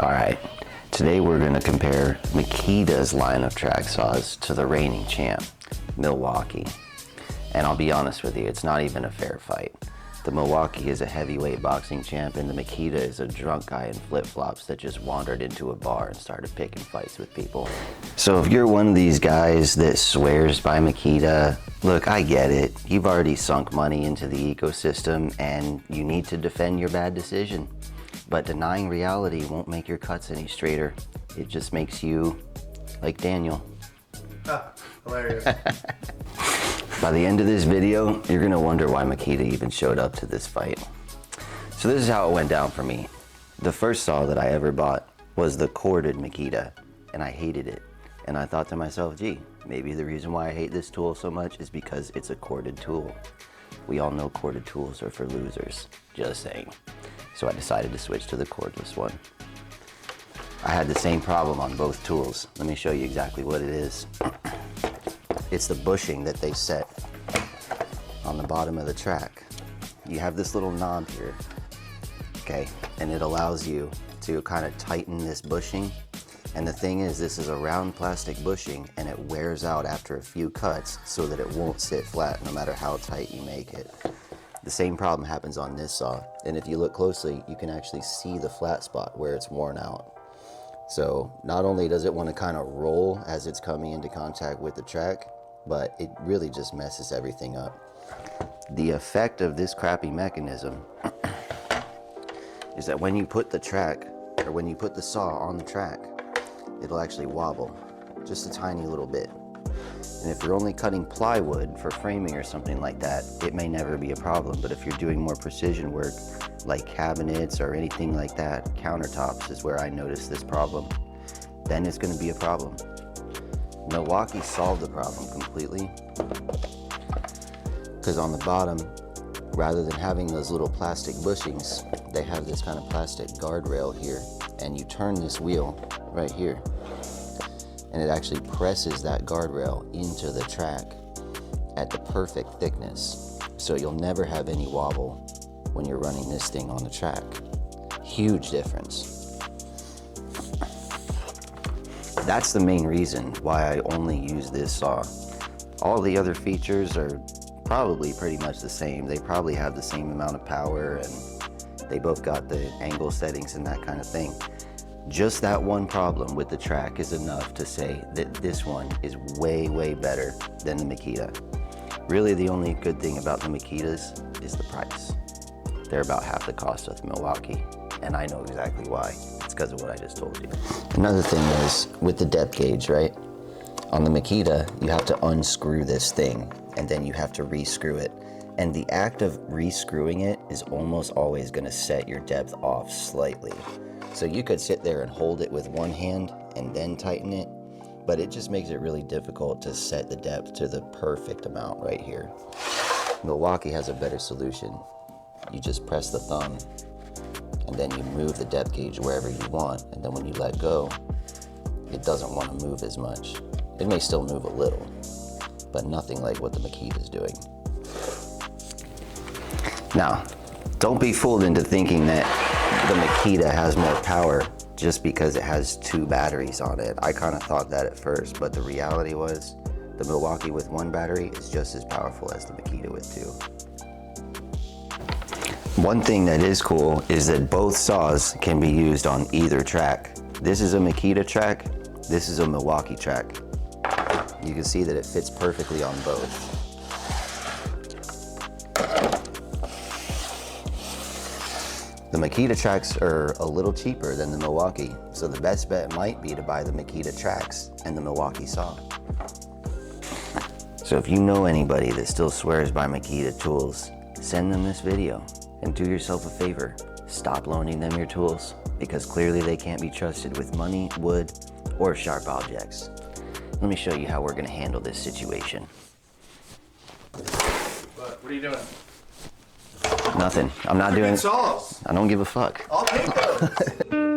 Alright, today we're going to compare Makita's line of track saws to the reigning champ, Milwaukee. And I'll be honest with you, it's not even a fair fight. The Milwaukee is a heavyweight boxing champ and the Makita is a drunk guy in flip-flops that just wandered into a bar and started picking fights with people. So if you're one of these guys that swears by Makita, look, I get it. You've already sunk money into the ecosystem and you need to defend your bad decision. But denying reality won't make your cuts any straighter. It just makes you like Daniel. Hilarious. By the end of this video, you're gonna wonder why Makita even showed up to this fight. So this is how it went down for me. The first saw that I ever bought was the corded Makita, and I hated it. And I thought to myself, gee, maybe the reason why I hate this tool so much is because it's a corded tool. We all know corded tools are for losers, just saying. So I decided to switch to the cordless one. I had the same problem on both tools. Let me show you exactly what it is. It's the bushing that they set on the bottom of the track. You have this little knob here, okay? And it allows you to kind of tighten this bushing. And the thing is, this is a round plastic bushing and it wears out after a few cuts so that it won't sit flat no matter how tight you make it. The same problem happens on this saw. And if you look closely, you can actually see the flat spot where it's worn out. So not only does it want to kind of roll as it's coming into contact with the track, but it really just messes everything up. The effect of this crappy mechanism is that when you put the track, or when you put the saw on the track, it'll actually wobble just a tiny little bit. And if you're only cutting plywood for framing or something like that, it may never be a problem. But if you're doing more precision work, like cabinets or anything like that, countertops is where I notice this problem, then it's going to be a problem. Milwaukee solved the problem completely, because on the bottom, rather than having those little plastic bushings, they have this kind of plastic guardrail here, and you turn this wheel right here, and it actually presses that guardrail into the track at the perfect thickness, so you'll never have any wobble when you're running this thing on the track. Huge difference. That's the main reason why I only use this saw. All the other features are probably pretty much the same. They probably have the same amount of power and they both got the angle settings and that kind of thing. Just that one problem with the track is enough to say that this one is way, way better than the Makita. Really, the only good thing about the Makitas is the price. They're about half the cost of the Milwaukee, and I know exactly why. It's because of what I just told you. Another thing is, with the depth gauge, right? On the Makita, you have to unscrew this thing, and then you have to re-screw it. And the act of re-screwing it is almost always gonna set your depth off slightly. So you could sit there and hold it with one hand and then tighten it, but it just makes it really difficult to set the depth to the perfect amount right here. Milwaukee has a better solution. You just press the thumb and then you move the depth gauge wherever you want, and then when you let go, it doesn't want to move as much. It may still move a little, but nothing like what the Makita is doing. Now, don't be fooled into thinking that the Makita has more power just because it has 2 batteries on it. I kind of thought that at first, but the reality was the Milwaukee with 1 battery is just as powerful as the Makita with 2. One thing that is cool is that both saws can be used on either track. This is a Makita track, this is a Milwaukee track. You can see that it fits perfectly on both. The Makita tracks are a little cheaper than the Milwaukee, so the best bet might be to buy the Makita tracks and the Milwaukee saw. So if you know anybody that still swears by Makita tools, send them this video and do yourself a favor. Stop loaning them your tools, because clearly they can't be trusted with money, wood, or sharp objects. Let me show you how we're gonna handle this situation. What are you doing? Nothing. I'm not doing it. Saws. I don't give a fuck. I'll take those.